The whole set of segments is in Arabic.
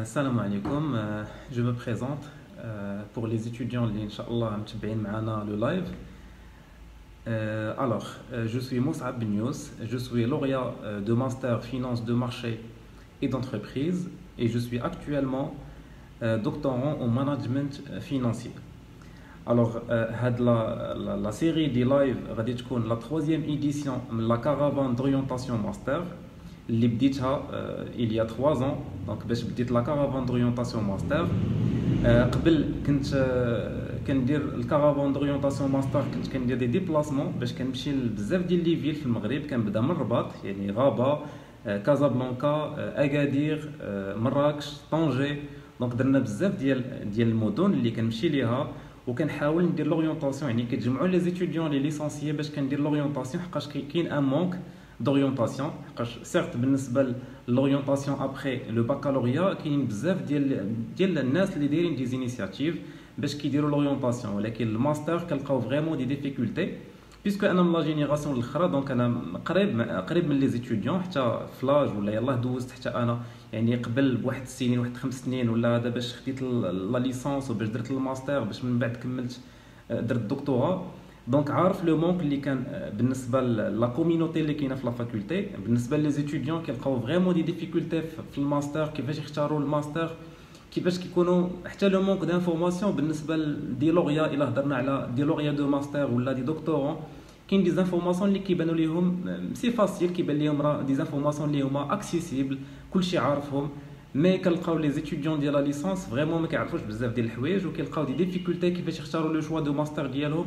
Salam alaikum, je me présente pour les étudiants qui, Inch'Allah, m'tib'in le live. Je suis Moussab Ben Yous, je suis lauréat de Master Finance de marché et d'entreprise et je suis actuellement doctorant au management financier. La série des lives غادي تكون la troisième édition de la caravane d'orientation master اللي بديتها il y a 3 ans. Donc باش بديت la caravane d'orientation master قبل كنت كندير الكارافان دوريونطاسيون ماستر، كنت كندير دي ديبلاسمون باش كنمشي لبزاف ديال لي فيل في المغرب. كنبدا من الرباط يعني غابه، كازابلانكا، اكادير، مراكش، طنجة. دونك درنا بزاف ديال المدن اللي كنمشي ليها وكنحاول ندير لورينطاسيون، يعني كتجمعوا لي زيتيديون لي ليسونسيي باش كندير لورينطاسيون حقاش كاين ان مونك d'orientation. Certes, بالنسبه l'orientation après le baccalauréat كاين بزاف ديال الناس اللي دايرين دي انيشياتيف باش كيديروا لورينطاسيون، ولكن الماستر كنلقاو فريمون دي ديفيكولتي بيسكو انا من لا جينيراسيون الاخرى. دونك انا قريب من لي زيتيديون، حتى فلاج ولا يلاه دوزت حتى انا يعني قبل بواحد السنين، واحد 5 سنين ولا هذا باش خديت لا ليسونس وباش درت الماستر باش من بعد كملت درت الدكتوراه. دونك عارف لو مونك اللي كان بالنسبه لا كوميونيتي اللي كاينه في لا فاكولتي. بالنسبه لي زيتيديون كيلقاو فريمون دي ديفيكولتي في الماستر، كيفاش يختاروا الماستر، كيفاش كيكونوا حتى لو مونك دانفورماسيون بالنسبه دي لوريا. الا هضرنا على دي لوريا دو ماستر ولا دي دكتورون، كاين دي زانفورماسيون اللي كيبانوا ليهم سي فاسيل، كيبان ليهم راه دي زانفورماسيون اللي هما اكسيسيبل كلشي عارفهم. مي كنلقاو لي زيتيديون ديال لا ليسونس فريمون ما كيعرفوش بزاف ديال الحوايج وكيلقاو دي ديفيكولتي كيفاش يختاروا لو شوا دو ماستر ديالهم.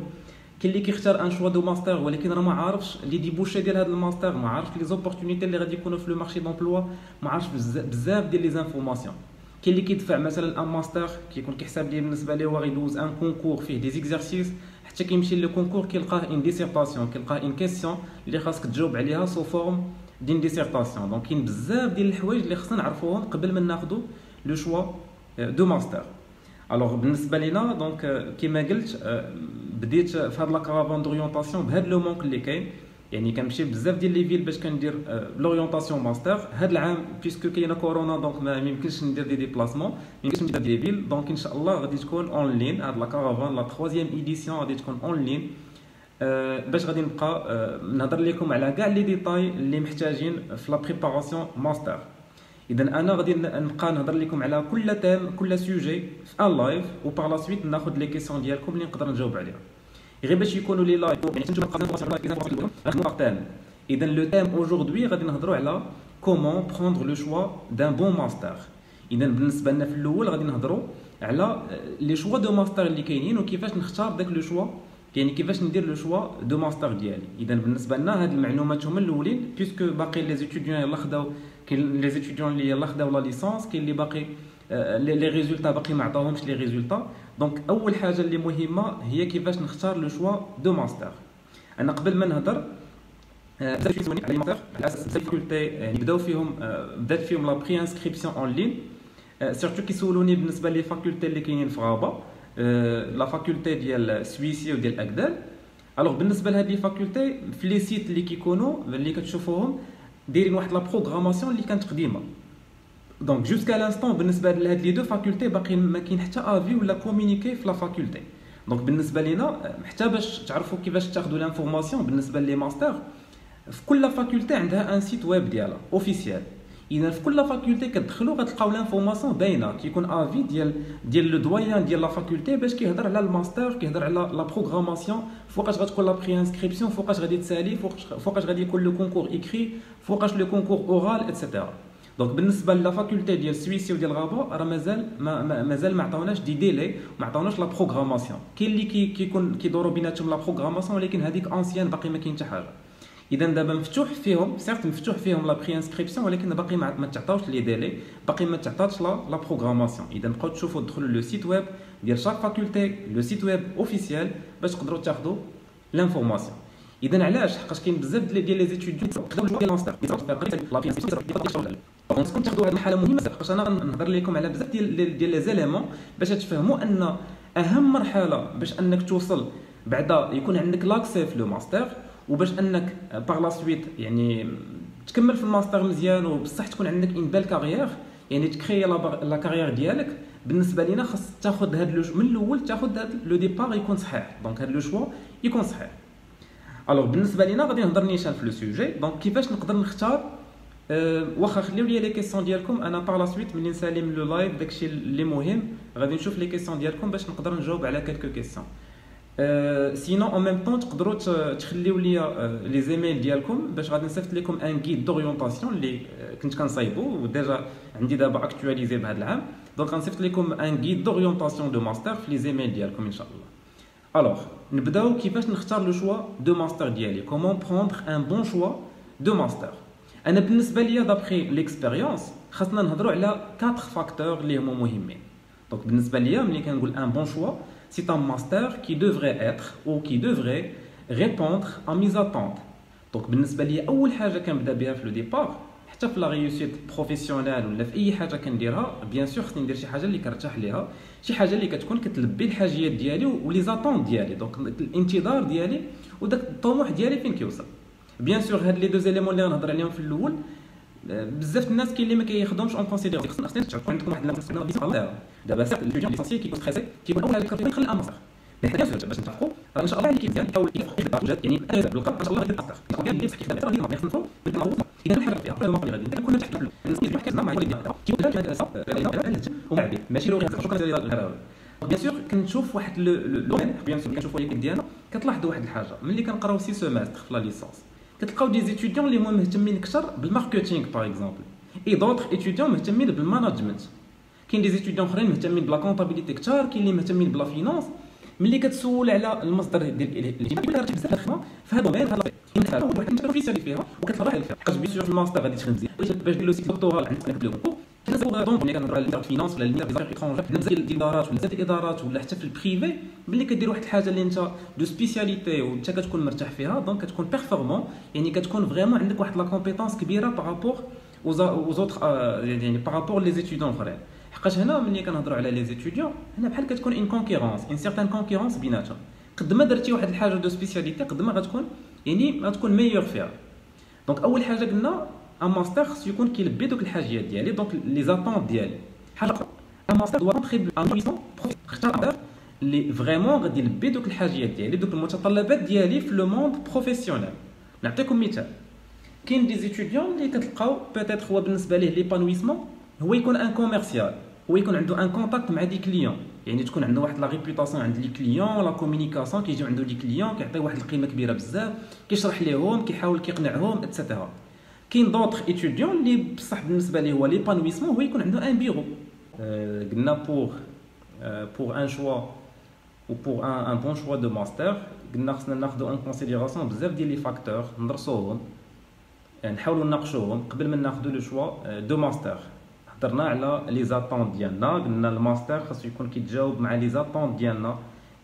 كاين اللي كيختار ان شوا دو ماستر ولكن راه ما عارفش لي ديبوشي ديال هذا الماستر، ما عارفش لي زوبورتونيتي اللي غادي يكونوا في لو مارشي دومبلوا، ما عارفش بزاف ديال لي زانفورماسيون. كاين اللي كيدفع مثلا ان ماستر كيكون كيحسب ليه بالنسبه ليه هو غيدوز ان كونكور فيه دي زيكزارسيس، حتى كيمشي لو كونكور كيلقاه ان ديسيرطاسيون، كيلقاه ان كيسيون اللي خاصك تجاوب عليها سو فورم دين ديسيرطاسيون. دونك كاين بزاف ديال الحوايج اللي خصنا نعرفوهم قبل ما ناخذوا لو شوا دو ماستر. بالنسبه لينا دونك كيما قلت بديت في هاد لا كارافان دوريونطاسيون بهاد لو مونك اللي كاين، يعني كنمشي بزاف ديال لي فيل باش كندير لوريونطاسيون ماستر. هاد العام بيسكو كاينه كورونا دونك ما يمكنش ندير دي ديبلاسمون، ما يمكنش ندير دي فيل. دونك ان شاء الله غادي تكون اون لين هاد لا كارافان لا تروازيام ايديسيون غادي تكون اون لين باش غادي نبقى نهضر لكم على كاع لي ديتاي اللي محتاجين في لا بريباراسيون ماستر. اذا انا غادي نبقى نهضر لكم على كل تيم كل سوجي في ان لايف وبار لا سويت ناخذ لي كيسيون ديالكم اللي نقدر نجاوب عليها غير باش يكونوا لي لايف يعني تنجموا تقراو تيم. اذا لو تيم اوجوردي غادي نهضروا على كومون بروندر لو شوا دان بون ماستر. اذا بالنسبه لنا في الاول غادي نهضروا على لي شوا دو ماستر اللي كاينين وكيفاش نختار داك لو شوا، يعني كيفاش ندير لو شوا دو ماستر ديالي. اذا بالنسبه لنا هاد المعلومات هما الاولين بيسكو باقي لي زيتيديون يلاه خداو، كاين لي زيتيديون اللي يلاه خداو لا ليسونس، كاين اللي باقي لي ريزولطا باقي ما عطاوهمش لي ريزولطا. دونك اول حاجه اللي مهمه هي كيفاش نختار لو شوا دو ماستر. انا قبل ما نهضر بزاف يسولوني على الماستر على اساس الفاكولتي يعني بدات فيهم لا بري انسكريبسيون اون لين، سيرتو كيسولوني بالنسبه لي فاكولتي اللي كاينين في غابه، لا فاكولتي ديال سويسي وديال اكدال. بالنسبه لهاد لي فاكولتي في لي سيت اللي كيكونوا اللي كتشوفوهم دايرين واحد لا بروغراماسيون اللي كانت قديمه. دونك جوسكا لانستون بالنسبه لهاد لي دو فاكولتي باقي ما كاين حتى افي ولا كومونيكي في لا فاكولتي. دونك بالنسبه لينا حتى باش تعرفوا كيفاش تاخذوا لانفورماسيون بالنسبه لي ماستر، في كل فاكولتي عندها ان سيت ويب ديالها اوفيسيال. اذا في كل فاكولتي كتدخلوا غتلقاو لانفورماسيون باينه، كيكون افي ديال لو دويان ديال لا فاكولتي باش كيهضر على الماستر، كيهضر على لا بروغراماسيون، فوقاش غتكون لا بري انسكريبسيون، فوقاش غادي تسالي، فوقاش غادي يكون لو كونكور ايكري، فوقاش لو كونكور اورال ايتترا. دونك بالنسبه لا فاكولتي ديال سويسي وديال غابه راه مازال ما عطاوناش دي ديلي، ما عطاوناش لا بروغراماسيون. كاين اللي كيكون كيدوروا بيناتهم لا بروغراماسيون ولكن هذيك انسيان باقي ما كاين حتى حاجه. اذا دابا مفتوح فيهم، سيرت مفتوح فيهم لا بري انسكريبسيون ولكن باقي ما تعطاوش لي ديلي، باقي ما تعطاتش لا بروغراماسيون. اذا بقاو تشوفوا دخلوا لو سيت ويب ديال شاك فاكولتي، لو سيت ويب اوفيسيال باش تقدروا تاخذوا لانفورماسيون. اذا علاش؟ حقاش كاين بزاف ديال لي زيتيديون خداو ديال الماستر لا بري انسكريبسيون. كنت تاخذوا هذه الحاله مهمه حقاش انا غنهضر لكم على بزاف ديال لي زيليمون باش تفهموا ان اهم مرحله باش انك توصل بعدا يكون عندك لاكسي في لو ماستر، وباش انك باغ لا سويت يعني تكمل في الماستر مزيان وبصح تكون عندك ان بال كارير. يعني تكري لا كارير ديالك. بالنسبه لينا خاص تاخذ هذا من الاول، تاخذ هذا لو ديبار يكون صحيح، دونك هذا لو شوا يكون صحيح. الوغ بالنسبه لينا غادي نهضر نيشان في لو سوجي. دونك كيفاش نقدر نختار واخا خليو لي كيسيون ديالكم، انا بار لا سويت ملي نسالم لو لايف داكشي اللي مهم غادي نشوف لي كيسيون ديالكم باش نقدر نجاوب على كلكو كيسيون. سينو اون ميم طون تقدروا تخليو لي لي زيميل ديالكم باش غادي نصيفط لكم ان غيد دوريونطاسيون اللي كنت كنصايبو وديجا عندي دابا اكطواليزي بهذا العام. دونك غنصيفط لكم ان غيد دوريونطاسيون دو ماستر في لي زيميل ديالكم ان شاء الله. الوغ نبداو كيفاش نختار لو شوا دو ماستر ديالي، كومون بروندر ان بون شوا دو ماستر. انا بالنسبه ليا دابخي ليكسبيريونس خاصنا نهضروا على 4 فاكتور اللي هما مهمين. دونك بالنسبه ليا ملي كنقول ان بون شوا c'est un master qui devrait être ou qui devrait répondre à mes attentes. Donc بالنسبه لي اول حاجه كنبدا بها في لو ديبار حتى في لا ريوسيت بروفيسيونيل ولا في اي حاجه كنديرها، بيان سور خصني ندير شي حاجه اللي كنرتاح ليها، شي حاجه اللي كتكون كتلبي الحاجيات ديالي ولي زاتونت ديالي، دونك الانتظار ديالي وداك الطموح ديالي فين كيوصل. بيان سور هاد لي دو زيليمون اللي غنهضر عليهم في الاول بزاف الناس كاين اللي ما كياخذهمش اون كونسيدير. خصنا تكون عندكم واحد لا فيزيون دابا سير ليديون ليسونسيي كيكون ستريسي كيكون اول حاجه كيخلي الماستر. بيان سور باش نتفقوا ان شاء الله اللي كيمزيان يحاول يدير يعني بالقى ان شاء الله غادي الماستر كاين اللي صحيح دابا غادي نصنفوا بالمعروف اذا كل حاجه فيها الماستر غادي كنا تحت الناس اللي حكينا مع الوالد ديالنا كيقول لك هذا ومعبي ماشي لو غير شكرا لله. بيان سور كنشوف واحد لو بيان سور كنشوفوا ليك ديالنا كتلاحظوا واحد الحاجه ملي كنقراو سي سيمستر في لا ليسونس كتلقاو دي زيتيديون اللي هما مهتمين اكثر بالماركتينغ باغ اكزومبل اي دوطخ ايتيديون مهتمين بالماناجمنت. كاين دي زيتيديون اخرين مهتمين بلا كونطابيليتي كثار، كاين اللي مهتمين بلا فينانس. ملي كتسول على المصدر ديال الاهتمام كيبان لك بزاف الخدمه في هذا الدومين، كاين حاجه واحد انت بروفيسيونيل فيها وكتلقى راحه فيها. حيت بيان سور في الماستر غادي تخدم مزيان باش دير لو سيكل دكتورال عندك لو كونكور. دونك ملي كنهضروا على الفينانس ولا المير ديال ايترونجير بزاف ديال الادارات ولا بزاف ديال الادارات ولا حتى في البريفي ملي كدير واحد الحاجه اللي انت دو سبيسياليتي وانت كتكون مرتاح فيها دونك كتكون بيرفورمون، يعني كتكون فريمون عندك واحد لا كومبيتونس كبيره بارابور aux autres يعني بارابور لي زيتيديون اخرين. حقاش هنا ملي كنهضروا على لي زيتيديون هنا بحال كتكون ان كونكورونس ان سيغتان كونكورونس بيناتهم. قد ما درتي واحد الحاجه دو سبيسياليتي قد ما غتكون يعني غتكون ميور فيها. دونك اول حاجه قلنا ان ماستر خصو يكون كيلبي دوك الحاجيات ديالي دونك لي زاتونت ديالي. حاجه اخرى ان ماستر دوا كونطريبي ان بويسون اختار اللي فريمون غادي يلبي دوك الحاجيات ديالي دوك المتطلبات ديالي في لو موند بروفيسيونيل. نعطيكم مثال، كاين دي زيتيديون اللي كتلقاو بيتيت هو بالنسبه ليه ليبانويسمون هو يكون ان كوميرسيال، هو يكون عنده ان كونتاكت مع دي كليون، يعني تكون عنده واحد لا ريبوتاسيون عند لي كليون لا كومونيكاسيون كيجيو عنده دي كليون كيعطي واحد القيمه كبيره بزاف كيشرح ليهم كيحاول كيقنعهم اتسيتيرا. كاين دوطخ ايتيديون اللي بصح بالنسبه ليه هو ليبانويسمون هو يكون عنده ان بيرو. قلنا بور ان شوا و بور ان بون شوا دو ماستر قلنا خصنا ناخذوا ان كونسيديراسيون بزاف ديال لي فاكتور ندرسوهم نحاولوا نناقشوهم قبل ما ناخذوا لو شوا دو ماستر. هضرنا على لي زاتونت ديالنا، قلنا الماستر خاصو يكون كيتجاوب مع لي زاتونت ديالنا،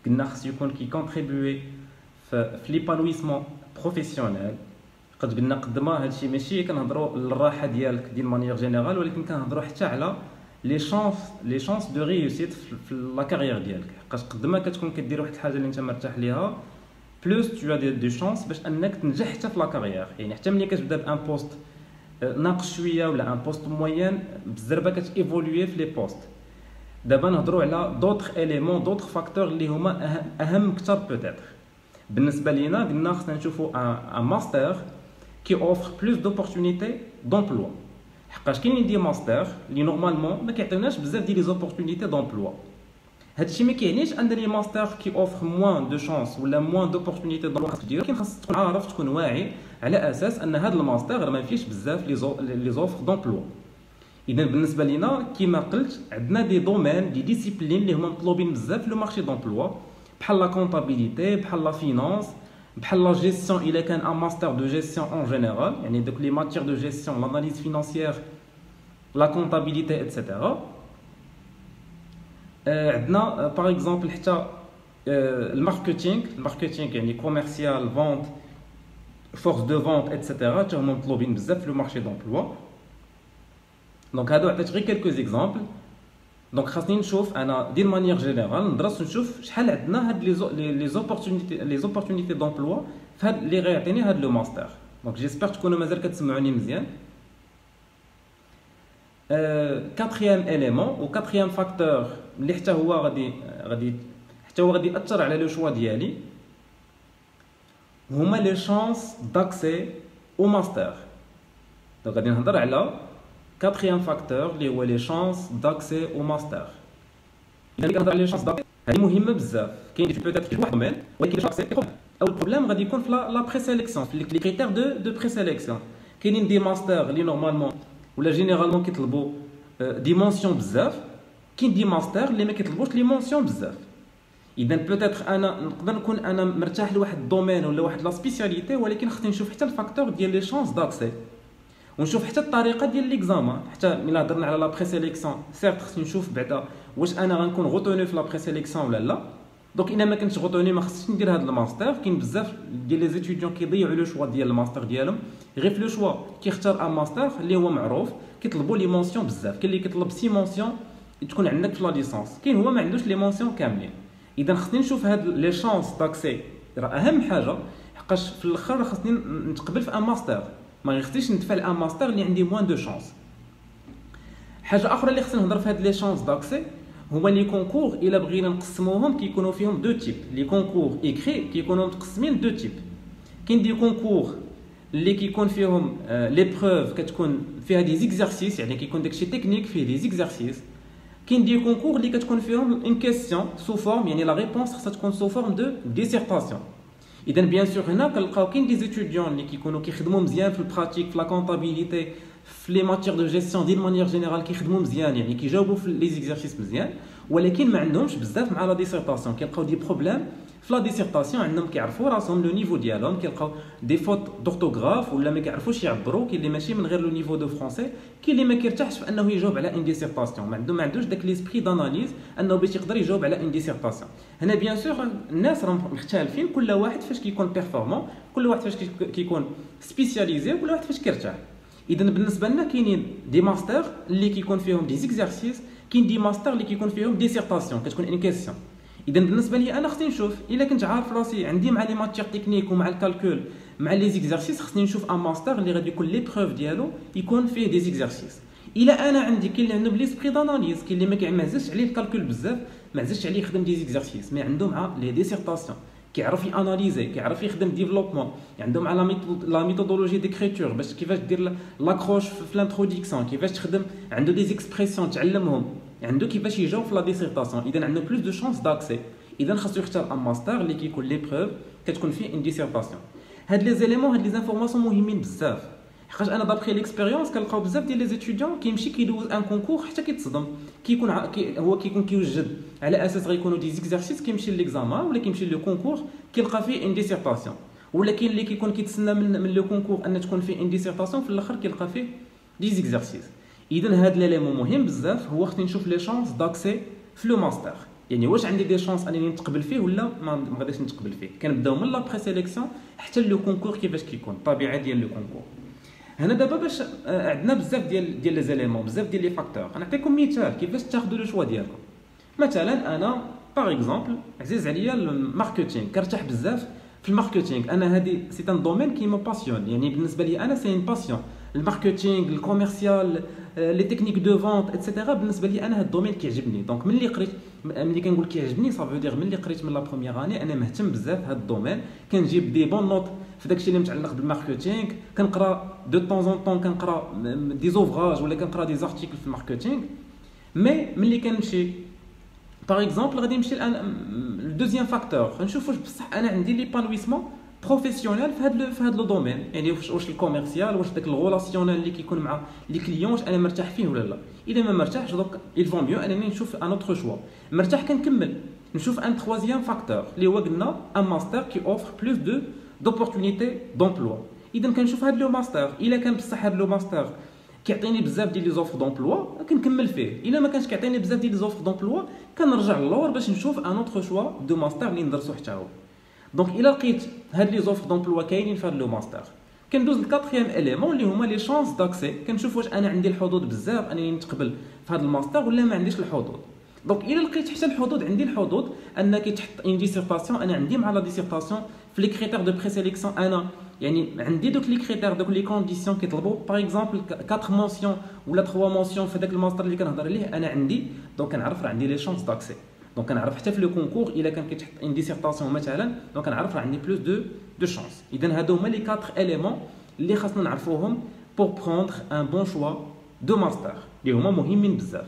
قلنا خاصو يكون كيكونطريبيوي في ليبانويسمون بروفيسيونيل. قد ما هادشي ماشي كنهضروا للراحه ديالك ديال مانيير جينيرال، ولكن كنهضروا حتى على لي شانس دو ريوسيت في لا كارير ديالك. حقاش قد ما كتكون كدير واحد الحاجه اللي انت مرتاح ليها بلوس تو دي شانس باش انك تنجح حتى في لا كارير. يعني حتى ملي كتبدا بان بوست ناقص شويه ولا ان بوست موين بزربه كتيفولوي في لي بوست. دابا نهضروا على دوطخ اليمون دوطخ فاكتور اللي هما اهم اكثر بوتيتر. بالنسبه لينا قلنا خصنا نشوفوا ان ماستر كي اوفر بلوس دوبورتونيتي دومبلوا. حقاش كاينين دي ماستر اللي نورمالمون ما كيعطيوناش بزاف ديال لي زوبورتونيتي دومبلوا. هادشي ما كيعنيش ان لي ماستر كي اوفر موان دو شانس ولا موان دوبورتونيتي دومبلوا خاصك دير، ولكن خاصك تكون عارف تكون واعي على اساس ان هذا الماستر ما فيهش بزاف لي زوفر دومبلوا. اذا بالنسبه لينا كيما قلت عندنا دي دومين دي ديسيبلين اللي هما مطلوبين بزاف في لو مارشي دومبلوا بحال لا كونطابيليتي بحال لا فينانس بحال لا جيستيون الا كان ان ماستر دو جيستيون اون جينيرال، يعني دوك لي ماتيير دو جيستيون لاناليز فينانسيير لا كونطابيليتي اتسيتيرا. عندنا باغ اكزومبل حتى الماركتينغ يعني كوميرسيال فونت فورس دو فونت اتسيتيرا حتى هما مطلوبين بزاف في لو مارشي دومبلوا. دونك هادو عطيت غير كلكو زيكزامبل. دونك خاصني نشوف انا دير مانيير جينيرال ندرس نشوف شحال عندنا هاد لي زوبورتونيتي دومبلوا في هاد اللي غيعطيني هاد لو ماستر. دونك جيسبر تكونوا مازال كتسمعوني مزيان. كاتريام اليمون و كاتريام فاكتور اللي حتى هو غادي ياثر على لو شوا ديالي هما لي شانس داكسي او ماستر. دونك غادي نهضر على كاتريام فاكتور اللي هو لي شانس داكسي او ماستر. الا كنهضر على لي شانس داكسي هذه مهمه بزاف. كاين بوتيت واحد دومين ولكن شاكسي او البروبليم غادي يكون في لا بري سيليكسيون في لي كريتير دو بري سيليكسيون. كاينين دي ماستر اللي نورمالمون ولا جينيرالمون كيطلبوا ديمونسيون بزاف، كاين دي ماستر اللي ما كيطلبوش لي مونسيون بزاف. اذا بوتيت انا نقدر نكون انا مرتاح لواحد الدومين ولا واحد لا سبيسياليتي، ولكن خصني نشوف حتى الفاكتور ديال لي شانس داكسي ونشوف حتى الطريقه ديال ليكزامان. حتى ملي هضرنا على لا بري سيليكسيون سيرت خصني نشوف بعدا واش انا غنكون غوتوني في لا بري سيليكسيون ولا لا. دونك الا ما كنتش غوتوني ما خصنيش ندير هذا الماستر. كاين بزاف ديال لي زيتيديون كيضيعوا لو شوا ديال الماستر ديالهم غير في لو شوا كيختار ان ماستر اللي هو معروف كيطلبوا لي مونسيون بزاف. كاين اللي كيطلب 6 مونسيون تكون عندك في لا ليسونس، كاين هو ما عندوش لي مونسيون كاملين. اذا خصني نشوف هاد لي شانس داكسي راه اهم حاجه، حقاش في الاخر خصني نتقبل في ان ماستر، ما غيخصنيش ندفع لان ماستر اللي عندي موان دو شانس. حاجه اخرى اللي خصني نهضر في هاد لي شانس داكسي هما لي كونكور. الا بغينا نقسموهم كيكونوا فيهم دو تيب. لي كونكور ايكري كيكونوا متقسمين دو تيب. كاين دي كونكور اللي كيكون فيهم لي بروف كتكون فيها دي زيكزارسيس، يعني كيكون داكشي تكنيك فيه دي زيكزارسيس. كاين دي كونكور اللي كتكون فيهم اون كيسيون سو فورم، يعني لا ريبونس خصها تكون سو فورم دو ديسيرتاسيون. اذا بيان سور هنا كنلقاو كاين دي زيتيديون اللي كيكونوا كيخدموا مزيان في البراتيك في لا كونطابيليتي في لي ماتيير دو جيستيون ديال مانيير جينيرال كيخدموا مزيان، يعني كيجاوبوا في لي زيكزارسيس مزيان، ولكن ما عندهمش بزاف مع لا ديسيرتاسيون. كيلقاو دي بروبليم في لا ديسيرتاسيون، عندهم كيعرفوا راسهم لو نيفو ديالهم، كيلقاو دي فوت دورتوغراف ولا ما كيعرفوش يعبروا. كاين اللي ماشي من غير لو نيفو دو فرونسي، كاين اللي ما كيرتاحش في انه يجاوب على ان ديسيرتاسيون، ما عندوش داك ليسبري داناليز انه باش يقدر يجاوب على ان ديسيرتاسيون. هنا بيان سور الناس راهم مختلفين، كل واحد فاش كيكون بيرفورمون، كل واحد فاش كيكون سبيسياليزي، كل واحد فاش كيرتاح. اذا بالنسبه لنا كاينين دي ماستر اللي كيكون فيهم دي زيكزارسيس، كاين دي ماستر اللي كيكون فيهم ديسيرتاسيون كتكون ان كيسيون. اذا بالنسبه لي انا خصني نشوف الا كنت عارف راسي عندي مع لي ماتيير تكنيك ومع الكالكول مع لي زيكزارسيس، خصني نشوف ان ماستر اللي غادي يكون لي بروف ديالو يكون فيه دي زيكزارسيس. الا انا عندي كاين اللي عنده بليسبري داناليز، كاين اللي ما عززش عليه الكالكول بزاف، ما عززش عليه يخدم دي زيكزارسيس، مي عنده مع لي ديسيرتاسيون كيعرف ياناليزي، كيعرف يخدم ديفلوبمون، عنده مع لا ميثودولوجي ديكريتور باش كيفاش دير لاكروش في لانتروديكسيون، كيفاش تخدم، عنده دي زيكسبرسيون تعلمهم، عنده كيفاش يجاوب في لا ديسيرتاسيون. اذا عنده بلوس دو شانس داكسي. اذا خاصو يختار ان ماستر اللي كيكون لي بروف كتكون فيه ان ديسيرتاسيون. هاد لي زيليمون هاد لي زانفورماسيون مهمين بزاف، حقاش انا دابخي ليكسبيريونس كنلقاو بزاف ديال لي زيتيديون كيمشي كيدوز ان كونكور حتى كيتصدم، هو كيكون كيوجد على اساس غيكونوا دي زيكزارسيس، كيمشي ليكزامان ولا كيمشي لو كونكور كيلقى فيه ان ديسيرتاسيون، ولا كاين اللي كيكون كيتسنى من لو كونكور ان تكون فيه ان ديسيرتاسيون، في الاخر كيلقى فيه دي زيكزارسيس. اذا هاد ليليمون مهم بزاف، هو خصني نشوف لي شانس داكسي في لو ماستر، يعني واش عندي دي شانس انني نتقبل فيه ولا ما غاديش نتقبل فيه. كنبداو من لا بري سيليكسيون حتى لو كونكور كيفاش كيكون الطبيعه ديال لو كونكور. هنا دابا باش عندنا بزاف ديال لي زيليمون، بزاف ديال لي فاكتور. غنعطيكم مثال كيفاش تاخذوا لو شوا ديالكم. مثلا انا باغ اكزومبل عزيز عليا الماركتينغ، كنرتاح بزاف في الماركتينغ، انا هذه سي ان دومين كي مو باسيون، يعني بالنسبه لي انا سي ان باسيون. الماركتينغ، الكوميرسيال، لي تكنيك دو فونت ايتترا، بالنسبه لي انا هذا الدومين كيعجبني. دونك ملي قريت، ملي كنقول كيعجبني صافو دير ملي قريت من لا بروميير اني انا مهتم بزاف هذا الدومين، كنجيب دي بون نوت في داكشي اللي متعلق بالماركتينغ، كنقرا دو طون زون طون، كنقرا دي زوفراج ولا كنقرا دي زارتيكل في الماركتينغ. مي ملي كنمشي باغ اكزومبل غادي نمشي الدوزيام فاكتور، غنشوف واش بصح انا عندي ليبانويسمون بروفيسيونيل في هذا لو دومين، يعني واش الكوميرسيال، واش داك الغولاسيونيل اللي كيكون مع لي كليون واش انا مرتاح فيه ولا لا. اذا ما مرتاحش دونك il vaut mieux انني نشوف ان اوتر شوا. مرتاح كنكمل نشوف ان تروازيام فاكتور اللي هو قلنا ان ماستر كي اوفر بلوس دوبورتونيتي دومبلوا. اذا كنشوف هذا لو ماستر، الا كان بصح هذا لو ماستر كيعطيني بزاف ديال لي زوفر دومبلوا كنكمل فيه، الا ما كانش كيعطيني بزاف ديال لي زوفر دومبلوا كنرجع للور باش نشوف ان اوتر شوا دو ماستر اللي ندرسو حتى هو. دونك الا لقيت هاد لي زوفر دومبلوا كاينين في هاد لو ماستر، كندوز للكاتريام اليمون اللي هما لي شانس داكسي، كنشوف واش انا عندي الحظوظ بزاف انني نتقبل في هاد الماستر ولا ما عنديش الحظوظ. دونك الا لقيت حتى الحظوظ، عندي الحظوظ انك تحط ان ديسيرتاسيون، انا عندي مع لا ديسيرتاسيون في لي كريتير دو بريسيليكسيون انا يعني عندي دوك لي كريتير دوك لي كونديسيون كيطلبوا باغ اكزومبل 4 مونسيون ولا 3 مونسيون في داك الماستر اللي كنهضر عليه انا عندي دونك كنعرف راه عندي لي شانس داكسي دونك كنعرف حتى في لو كونكور الا كان كيتحط ان ديسيرتاسيون مثلا دونك كنعرف راه عندي بلوس دو شانس. اذا هادو هما لي 4 اليمون اللي خاصنا نعرفوهم بور بروندر ان بون شوا دو ماستر اللي هما مهمين بزاف.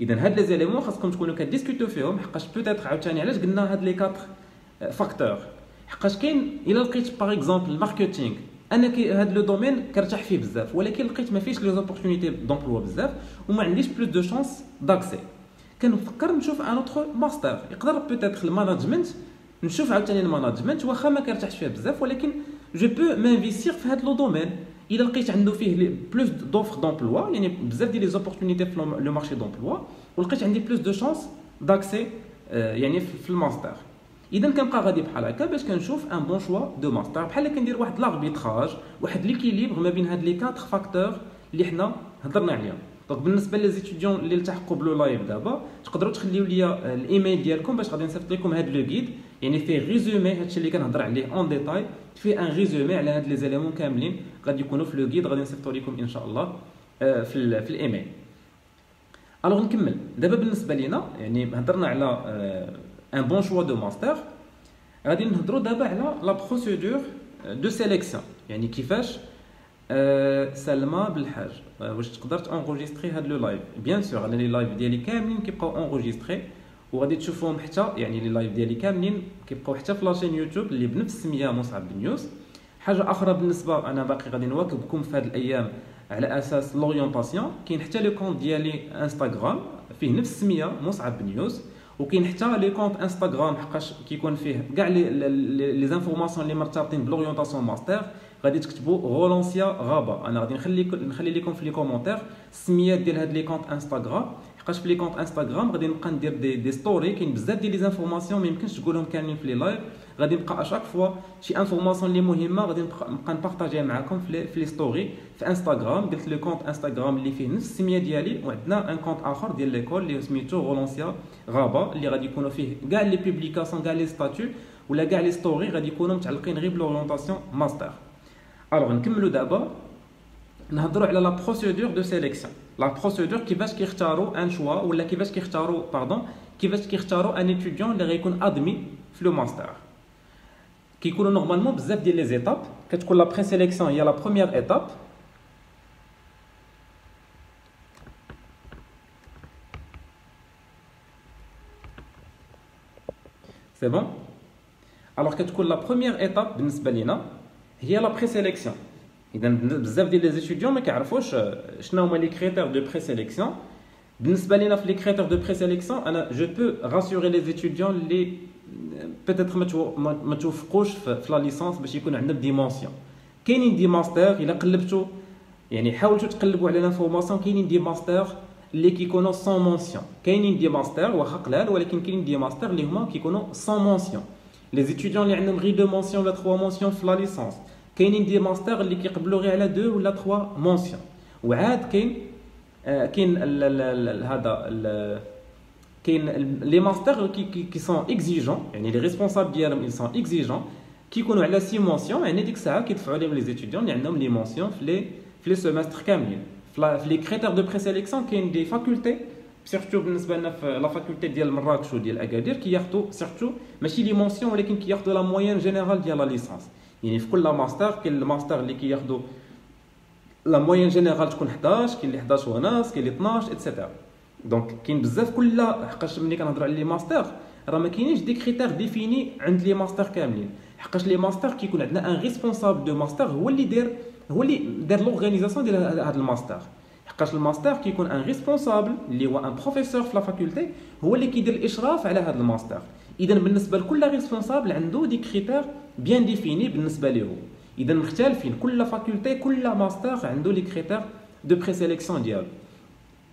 اذا هاد لي زيليمون خاصكم تكونوا كديسكوتو فيهم حقاش بوتيتر عاوتاني علاش قلنا هاد لي 4 فاكتور حقاش كاين الا لقيت باغ اكزومبل الماركتينغ انا هاد لو دومين كنرتاح فيه بزاف ولكن لقيت ما فيش لي زوبورتونيتي دومبلوا بزاف وما عنديش بلوس دو شانس داكسي كنفكر نشوف ان اوتر ماستر يقدر بوتيتر الماناجمنت نشوف عاوتاني الماناجمنت واخا ما كنرتاحش فيه بزاف ولكن جو بو مانفيستير في هاد لو دومين الا لقيت عنده فيه بلوس دوفر دومبلوا يعني بزاف ديال لي زوبورتونيتي في لو مارشي دومبلوا ولقيت عندي بلوس دو شانس داكسي يعني في الماستر. اذا كنبقى غادي بحال هكا باش كنشوف ان بون شوا دو ماستر بحال كندير واحد لاربيتراج واحد ليكيليبر ما بين هاد لي 4 فاكتور اللي حنا هضرنا عليهم. دونك بالنسبه لي زيتيديون اللي التحقوا بلو لايف دابا تقدروا تخليو ليا الايميل ديالكم باش غادي نصيفط لكم هاد لو غيد يعني فيه ريزومي هادشي اللي كنهضر عليه اون ديتاي فيه ان ريزومي على هاد لي زيليمون كاملين غادي يكونوا في لو غيد غادي نصيفطوا لكم ان شاء الله في الايميل. الوغ نكمل دابا بالنسبه لينا يعني هضرنا على ان بون شوا دو ماستر غادي نهضروا دابا على لا بروسيدور دو سيليكسيون يعني كيفاش سلمى بالحاج واش تقدر تانغوجيستري هاد لو لايف. بيان سور انا لي لايف ديالي كاملين كيبقاو انغوجيستري وغادي تشوفوهم حتى يعني لي لايف ديالي كاملين كيبقاو حتى في لاشين يوتيوب اللي بنفس السميه مصعب بن نيوس. حاجه اخرى بالنسبه انا باقي غادي نواكبكم في هاد الايام على اساس لورينتاسيون كاين حتى لو كونت ديالي انستغرام فيه نفس السميه مصعب بن نيوس وكاين حتى لي كونت انستغرام حقاش كيكون فيه كاع لي زانفورماسيون اللي مرتبطين بلورينتاسيون ماستر غادي تكتبوا غولونسيا غابه. انا غادي نخلي لكم في لي كومونتير السميات ديال هاد لي كونت انستغرام حقاش في لي كونت انستغرام غادي نبقى ندير دي ستوري كاين بزاف ديال لي زانفورماسيون ما يمكنش تقولهم كاملين في لي لايف غادي نبقى اشاك فوا شي انفورماسيون اللي مهمه غادي نبقى نبارطاجيها معكم في لي ستوري في انستغرام. قلت لو كونت انستغرام اللي فيه نفس السميه ديالي وعندنا ان كونت اخر ديال ليكول اللي سميتو غولونسيا غابه اللي غادي يكونوا فيه كاع لي بوبليكاسيون كاع لي ستاتيو ولا كاع لي ستوري غادي يكونوا متعلقين غير بلورينتاسيون ماستر. الوغ نكملوا دابا نهضروا على لا بروسيدور دو سيليكسيون. لا بروسيدور كيفاش كيختاروا ان شوا ولا كيفاش كيختاروا ان ايتيديون اللي غيكون ادمي في لو ماستر. كيكونوا نورمالمون بزاف ديال لي زيتاب كتكون لا بري سيليكسيون هي لا بروميير ايتاب سي بون. الوغ كتكون لا بروميير ايتاب بالنسبه لينا هي لا بري سيليكسيون. اذا بزاف ديال لي زيتيديون ما كيعرفوش شنو هما لي كريتير دو بري سيليكسيون. بالنسبه لينا في لي كريتير دو بري سيليكسيون انا جو بو راسيوري لي زيتيديون اللي بيتيتر ما توفقوش في لا ليسانس باش يكون عندنا ديمونسيون. كاينين دي ماستر الا قلبتوا يعني حاولتوا تقلبوا على لانفورماسيون كاينين دي ماستر اللي كيكونوا سون مونسيون كاينين دي ماستر واخا قلال ولكن كاينين دي ماستر اللي هما كيكونوا سون مونسيون. لي زيتيديون اللي عندهم غير 2 مونسيون ولا 3 مونسيون في لا ليسانس كاينين دي ماستر اللي كيقبلوا غير على 2 ولا 3 مونسيون. وعاد كاين لي ماستر كي سون اكزيجون يعني لي ريسبونسابل ديالهم ils sont exigeants كيكونوا على 6 مونسيون يعني ديك الساعه كيدفعوا لهم لي زيتيديون اللي عندهم لي مونسيون في لي سيمستر كاملين. في لي كريتير دو بري سيليكسيون كاين دي فاكولتي سيرتو بالنسبه لنا في لا فاكولتي ديال مراكش وديال اكادير كياخذوا سيرتو ماشي لي مونسيون ولكن كياخذوا لا موين جينيرال ديال لا ليسانس. يعني في كل ماستر كاين الماستر اللي كياخذوا لا موين جينيرال تكون 11 كاين اللي 11 ونص كاين اللي 12 ايتترا. دونك كاين بزاف كل حقاش ملي كنهضروا على لي ماستر راه ما كاينينش دي كريتير ديفيني عند لي ماستر كاملين حقاش لي ماستر كيكون عندنا ان ريسبونسابل دو ماستر هو اللي دار لورغانيزاسيون ديال هذا الماستر. حقاش الماستر كيكون ان ريسبونسابل اللي هو ان بروفيسور في لا فاكولتي هو اللي كيدير الاشراف على هذا الماستر. اذا بالنسبه لكل ريسبونسابل عنده دي كريتير بيان ديفيني بالنسبه ليه. اذا مختلفين كل فاكولتي كل ماستر عنده لي كريتير دو بري سيليكسيون ديالو.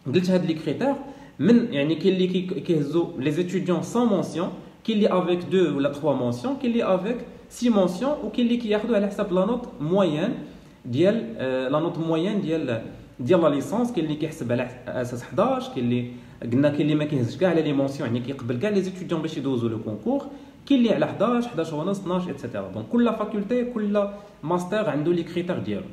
قلت هاد لي كريتير من يعني كاين اللي كيهزوا لي زيتيديون سون مونسيون كاين اللي افيك 2 ولا 3 مونسيون كاين اللي افيك 6 مونسيون وكاين اللي كياخذوا على حساب لا نوت موين ديال لا نوت موين ديال لا ليسانس. كاين اللي كيحسب على اساس 11 كاين اللي قلنا كاين اللي ما كيهزش كاع على لي مونسيون يعني كيقبل كاع لي زيتيديون باش يدوزوا لو كونكور. كاين اللي على 11 11 ونص 12 ايتترا. دونك كل فاكولتي كل ماستر عنده لي كريتير ديالو.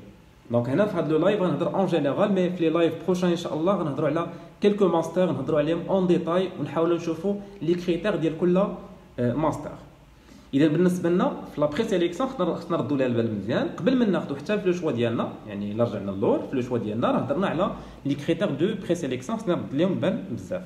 دونك هنا في هذا لو لايف غنهضر اون جينيرال، مي في لي لايف بروشان ان شاء الله غنهضروا على كيلكو ماستر، نهضروا عليهم اون ديتاي ونحاولوا نشوفوا لي كريتير ديال كل ماستر. اذا بالنسبه لنا في لا بري سيليكسيون خصنا نردوا لها البال مزيان قبل ما ناخذوا حتى في لو شوا ديالنا، يعني الا رجعنا للور في لو شوا ديالنا راه هضرنا على لي كريتير دو بري سيليكسيون، خصنا نرد لهم البال بزاف.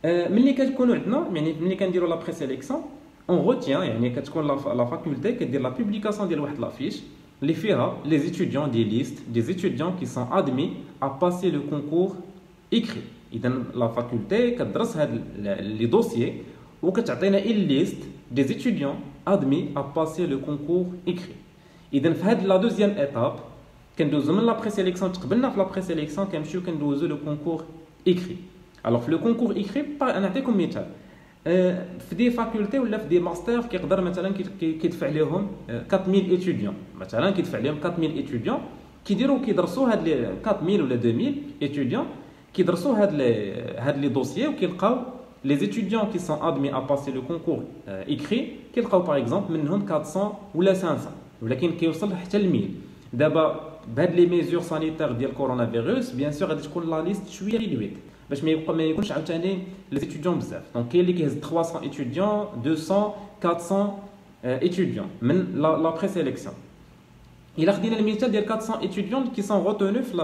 ملي كتكونوا عندنا يعني ملي كنديروا لا بري سيليكسيون اون روتيان، يعني كتكون لا فاكولتي كدير لا بوبليكاسيون ديال واحد لافيش اللي فيها لي étudiants دي ليست دي étudiants qui sont admis à passer le concours écrit. اذا لا فاكولتي كتدرس هاد لي دوسيي وكتعطينا اي ليست دي étudiants admis à passer le concours écrit. اذا في هاد لا دوزيام ايتاب كندوزو من لا بري سيليكسيون، تقبلنا في لا بري سيليكسيون كنمشيو كندوزو لو كونكور écrit. الوغ في لو كونكور écrit نعطيكم مثال، في دي فاكولتي ولا في دي ماستر كيقدر مثلا كيدفع لهم 4000 ايتيديون، مثلا كيدفع لهم 4000 ايتيديون كيدرسوا هاد لي 4000 ولا 2000 ايتيديون كيدرسوا هاد لي دوسيي وكيلقاو لي ايتيديون كي سون ادمي ا باسي لو كونكور ايكري كيلقاو باغ اكزومبل منهم 400 ولا 500 ولكن كيوصل حتى ل 1000. دابا بهاد لي ميزور سانيتير ديال كورونا فيروس بيان سور غادي تكون لا ليست شويه ريدويت باش ما يكونش عاوتاني لي ايتيديون بزاف. دونك كاين اللي كيهز 300 ايتيديون 200 400 ايتيديون من لا بري سيليكسيون. الا خدينا المثال ديال 400 ايتيديون كي سون روتونو في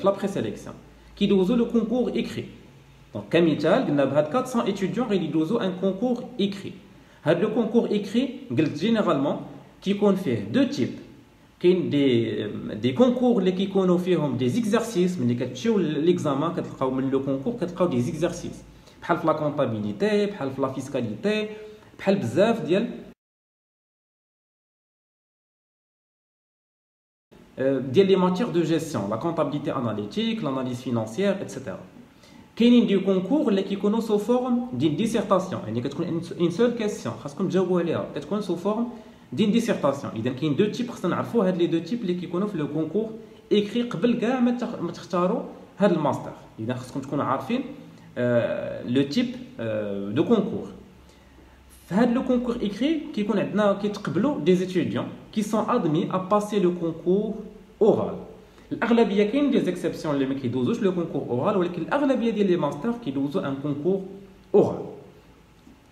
لا بري سيليكسيون كيدوزو لو كونكور ايكري. دونك كمثال قلنا بهاد 400 ايتيديون غيدوزو ان كونكور ايكري. هاد لو كونكور ايكري قلت جينيرالمون كيكون فيه دو تيب، كاين دي كونكور اللي كيكونوا فيهم دي زيكزارسيس، ملي كتمشيو ليكزامان كتلقاو من لو كونكور كتلقاو دي زيكزارسيس بحال في لا كونطابيليتي بحال في لا فيسكاليتي بحال بزاف ديال لي ماتير دو جيستيون، لا كونطابيليتي اناليتيك لاناليز فينانسيير ايتترا. كاينين دي كونكور اللي كيكونوا سو فورم ديال ديسيرتاسيون، يعني كتكون اون سول كيسيون خاصكم تجاوبوا عليها كتكون سو فورم دين ديسيرتاسيون. اذا كاين دو تيب خصنا نعرفوا هاد لي دو تيب اللي كيكونوا في لو كونكور ايكري قبل كاع ما تختاروا هاد الماستر. اذا خصكم تكونوا عارفين لو تيب دو كونكور. في هاد لو كونكور ايكري كيكون عندنا كيتقبلوا دي ايتيديون كي سون ادمي ا باسي لو كونكور اورال. الاغلبيه كاين دي زيكسيبسيون اللي ما كيدوزوش لو كونكور اورال، ولكن الاغلبيه ديال لي ماستر كيدوزوا ان كونكور اورال.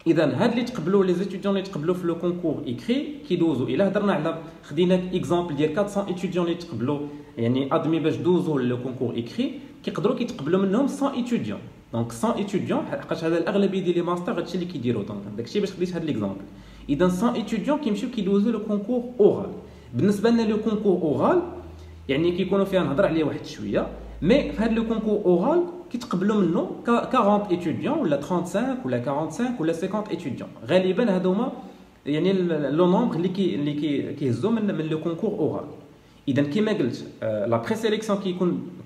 اذا هاد اللي تقبلوا لي ايتيديون اللي تقبلوا في لو كونكور ايكري كيدوزوا. الا هضرنا على خدينا اكزامبل ديال 400 ايتيديون اللي تقبلوا يعني ادمي باش دوزوا لو كونكور ايكري كيقدروا كيتقبلوا منهم 100 ايتيديون. دونك 100 ايتيديون حقاش هذا الاغلبيه ديال لي ماستر هادشي اللي كيديروا. دونك داكشي باش خديت هاد ليكزامبل. اذا 100 ايتيديون كيمشيو كيدوزوا لو كونكور اورال. بالنسبه لنا لو كونكور اورال يعني كيكونوا فيها نهضر عليه واحد شويه، مي في هاد لو كونكور اورال كيتقبلوا منه 40 ايتيديون ولا 35 ولا 45 ولا 50 ايتيديون. غالبا هذوما يعني لو نومبر اللي كيهزوا من لو كونكور اورال. اذا كما قلت لا بري سيليكسيون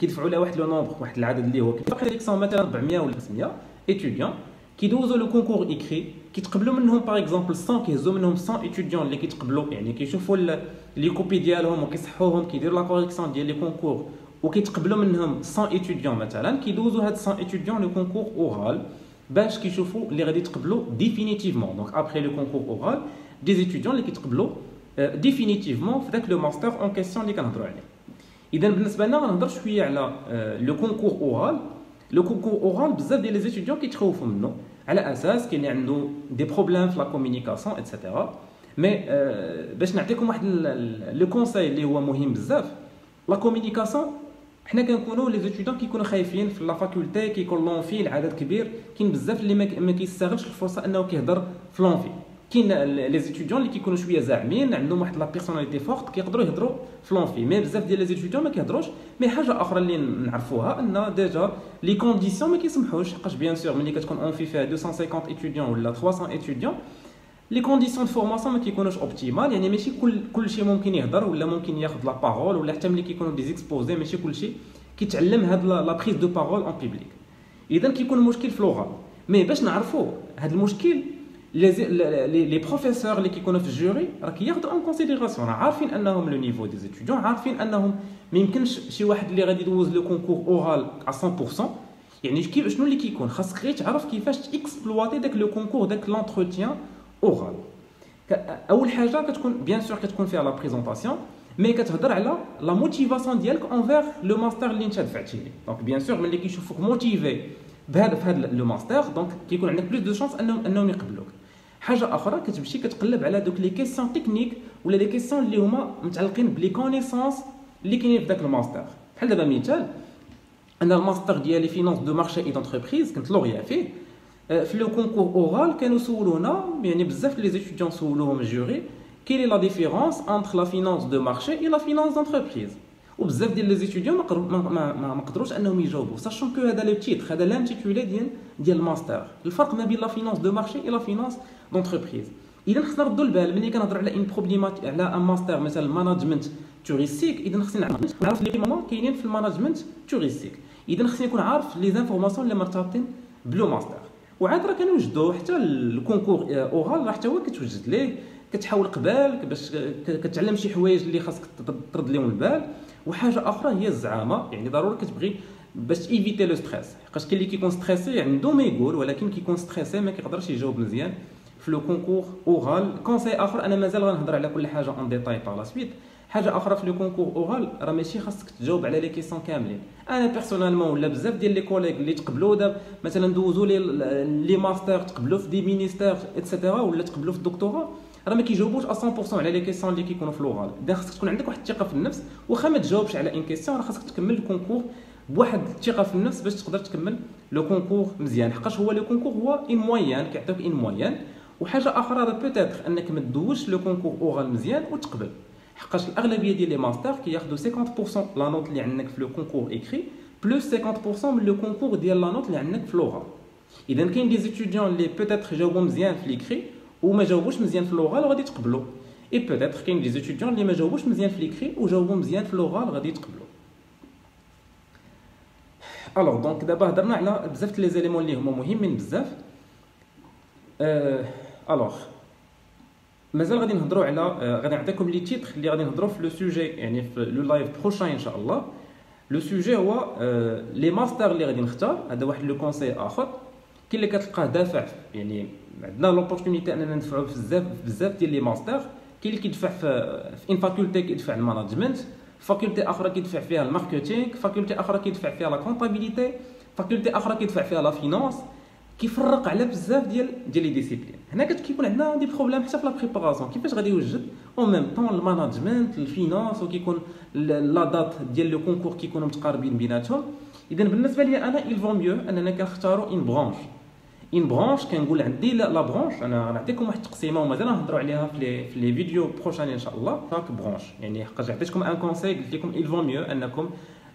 كيدفعوا لها واحد لو نومبر واحد العدد اللي هو بري سيليكسيون مثلا 400 ولا 500 ايتيديون كيدوزوا لو كونكور ايكري كيتقبلوا منهم باغ اكزومبل 100 كيهزوا منهم 100 ايتيديون اللي كيتقبلوا يعني كيشوفوا لي كوبي ديالهم وكيصحوهم كيديروا لا كوريكسيون ديال لي كونكور وكيتقبلوا منهم 100 ايتيديون مثلا كيدوزوا هاد 100 ايتيديون لو كونكور اورال باش كيشوفوا اللي غادي يتقبلوا ديفينيتيفمون. دونك ابري لو كونكور اورال دي ايتيديون اللي كيتقبلوا ديفينيتيفمون في داك لو ماستر اون كيسيون اللي كنهضروا عليه. اذا بالنسبه لنا غنهضر شويه على لو كونكور اورال. لو كونكور اورال بزاف ديال لي ايتيديون كيتخوفوا منه على اساس كاين اللي عنده دي بروبليم في لا كومونيكاسيون ايتترا. مي باش نعطيكم واحد لو كونساي اللي هو مهم بزاف، لا كومونيكاسيون حنا كنكونوا لي ايتيديون كيكونوا خايفين في لا فاكولتي كيكون لونفي العدد كبير، كاين بزاف اللي ما كيستغلش الفرصه انه كيهضر في لونفي. كاين لي ايتيديون اللي كيكونوا شويه زاعمين عندهم واحد لا بيرسوناليتي فورت كيقدروا يهضروا في لونفي، مي بزاف ديال لي ايتيديون ما كيهضروش. مي حاجه اخرى اللي نعرفوها ان ديجا لي كونديسيون ما كيسمحوش، حقاش بيان سور ملي كتكون اونفي فيها 250 ايتيديون ولا 300 ايتيديون لي كونديسيون دو فورماسيون ما كيكونوش اوبتيمال، يعني ماشي كلشي ممكن يهضر ولا ممكن ياخذ لا بارول ولا حتى ملي كيكونوا دي زيكسبوزي ماشي كلشي كيتعلم هاد لا بريز دو بارول اون بوبليك. اذا كيكون مشكل في اللغه. مي باش نعرفوا هاد المشكل لي بروفيسور اللي كيكونوا في الجوري راه كياخذوا اون كونسيديراسيون، راه عارفين انهم لو نيفو دي ايتيديون، عارفين انهم ما يمكنش شي واحد اللي غادي يدوز لو كونكور اورال على 100%. يعني كيف شنو اللي كيكون خاصك غير تعرف كيفاش تاكسبلواتي داك لو كونكور داك لونتروتيان اورال. اول حاجه كتكون بيان سور كتكون فيها لا بريزونطاسيون، مي كتهضر على لا موتيفاسيون ديالك انفير لو ماستر اللي انت دفعتي ليه. دونك بيان سور ملي كيشوفوك موتيفي بهذا لو ماستر، دونك كيكون عندك بلوس دو شانس انهم يقبلوك. حاجه اخرى كتمشي كتقلب على دوك لي كيسيون تكنيك ولا لي كيسيون اللي هما متعلقين بلي كونيسونس اللي كاينين في داك الماستر. بحال دابا مثال، انا الماستر ديالي فينانس دو مارشي اي دونتربريز كنت لوغيا فيه. في لو كونكور اورال كانوا سولونا يعني بزاف لي زيتيديون سولوهم الجوري كاين لا ديفيرونس انتر لا فينانس دو مارشي اي لا فينانس دونتربريز، وبزاف ديال لي زيتيديون ما قدروش انهم يجاوبوا ساشون كو هذا لو تيتر، هذا لانتيتولي ديال الماستر، الفرق ما بين لا فينانس دو مارشي اي لا فينانس دونتربريز. اذا خصنا نردوا البال ملي كنهضروا على ان بروبليمات على ان ماستر مثلا ماناجمنت توريستيك، اذا خصني نعرف لي كيما كاينين في الماناجمنت توريستيك، اذا خصني نكون عارف لي زانفورماسيون اللي مرتبطين بلو ماستر. وعاد راه كنوجدوا حتى الكونكور اورال راه حتى هو كتوجد ليه، كتحاول قبالك باش كتعلم شي حوايج اللي خاصك ترد لهم البال. وحاجه اخرى هي الزعامه، يعني ضروري كتبغي باش ايفيتي لو ستريس، حيت كاين اللي كيكون ستريسي عنده ما يقول، ولكن كيكون ستريسي ما كيقدرش يجاوب مزيان في لو كونكور اورال. كونساي اخر انا مازال غنهضر على كل حاجه اون ديتاي بار لا سويت. حاجه اخرى في لو كونكور اورال راه ماشي خاصك تجاوب على لي كيسيون كاملين. انا بيرسونيلمون ولا بزاف ديال لي كوليغ اللي تقبلوا دابا مثلا دوزوا لي ماستر، تقبلوا في دي مينيستير ايتترا ولا تقبلوا في الدكتوراه، راه ما كيجاوبوش 100% على لي كيسيون اللي كيكونوا في الاورال. اذا خاصك تكون عندك واحد الثقه في النفس، واخا ما تجاوبش على ان كيسيون راه خاصك تكمل الكونكور بواحد الثقه في النفس باش تقدر تكمل لو كونكور مزيان، حقاش هو لو كونكور هو ان موين، كيعطيوك ان موين. وحاجه اخرى راه بوتيتر انك ما تدوزش لو كونكور اورال مزيان وتقبل، حقاش الاغلبيه ديال لي ماستر كياخذوا 50% لا نوت اللي عندك في لو كونكور ايكري بلس 50% من لو كونكور ديال لا نوت اللي عندك في لوغال. اذا كاين دي زيتيديون اللي بوتيتر جاوبوا مزيان في ليكري وما جاوبوش مزيان في لوغال وغادي تقبلوا، اي بوتيتر كاين دي زيتيديون اللي ما جاوبوش مزيان في ليكري وجاوبوا مزيان في لوغال غادي تقبلوا. الوغ دونك دابا هضرنا على بزاف لي زيليمون اللي هما مهمين بزاف. الوغ مازال غادي نهضروا على غادي نعطيكم لي تيتر اللي غادي نهضروا في لو سوجي، يعني في لو لايف بروشاين ان شاء الله. لو سوجي هو لي ماستر اللي غادي نختار، هذا واحد لو كونساي اخر كاين اللي كتلقاه دافع، يعني عندنا لوبورتونيتي اننا ندفعوا بزاف ديال لي ماستر. كاين اللي كيدفع في ان فاكولتي كيدفع الماناجمنت، فاكولتي اخرى كيدفع فيها الماركتينغ، فاكولتي اخرى كيدفع فيها لا كونطابيليتي، فاكولتي اخرى كيدفع فيها لا فينانس. كيفرق على بزاف ديال لي ديسيبلين. هنا كيكون عندنا دي بروبليم حتى في لا بريباراسيون، كيفاش غادي يوجد او ميم طون الماناجمنت الفينانس، وكيكون لا دات ديال لو كونكور كيكونوا متقاربين بيناتهم. اذا بالنسبه لي انا il vaut mieux اننا كنختاروا ان برانش. كنقول عندي لا برانش، انا غنعطيكم واحد التقسيمه ومازال نهضروا عليها في لي فيديو بروشان ان شاء الله. هاك برانش يعني حقاش عطيتكم ان كونساي قلت لكم il vaut mieux انكم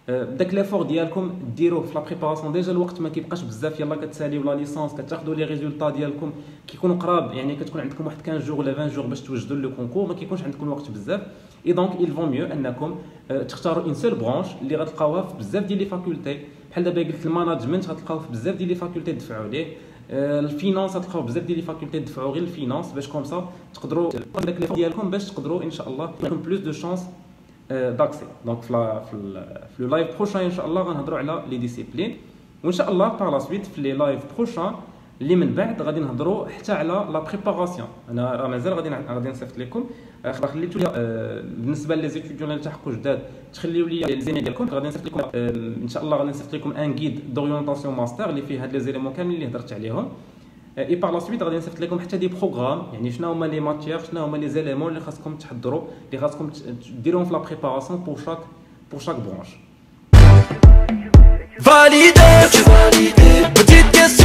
داك لافور ديالكم ديروه في لا بريباراسيون ديجا، الوقت ما كيبقاش بزاف، يلاه كتساليو لا ليسونس كتاخذوا لي ريزولطا ديالكم كيكونوا قراب، يعني كتكون عندكم واحد 15 جور ولا 20 جور باش توجدوا لو كونكور، ما كيكونش عندكم الوقت بزاف. اي دونك il vaut mieux انكم تختاروا ان سول برانش اللي غتلقاوها في بزاف ديال لي فاكولتي. بحال دابا قلت الماناجمنت غتلقاو في بزاف ديال لي فاكولتي تدفعوا ليه، الفينانس غتلقاو بزاف ديال لي فاكولتي تدفعوا غير الفينانس، باش كومسا تقدروا داك لي ديالكم باش تقدروا ان شاء الله يكون بلوس دو شانس داكسي. دونك في لو لايف بروشان ان شاء الله غنهضروا على لي ديسيبلين، وان شاء الله بار لا سويت في لي لايف بروشان اللي من بعد غادي نهضروا حتى على لا بريباراسيون. انا راه مازال غادي نصيفط لكم، خليتو لي بالنسبه لي زيتيديون اللي التحقوا جداد تخليو لي لي زيميل ديالكم، غادي نصيفط لكم ان شاء الله غادي نصيفط لكم ان غيد دوريونطاسيون ماستر اللي فيه هاد لي زيليمون كاملين اللي هضرت عليهم. اي بار لا سويت غادي نصيفط لكم حتى دي بروغرام، يعني شنو هما لي ماتيير، شنو هما لي زيليمون اللي خاصكم تحضروا، اللي خاصكم ديروهم في لا بريباراسيون بور شاك برانش. Validé, petite question.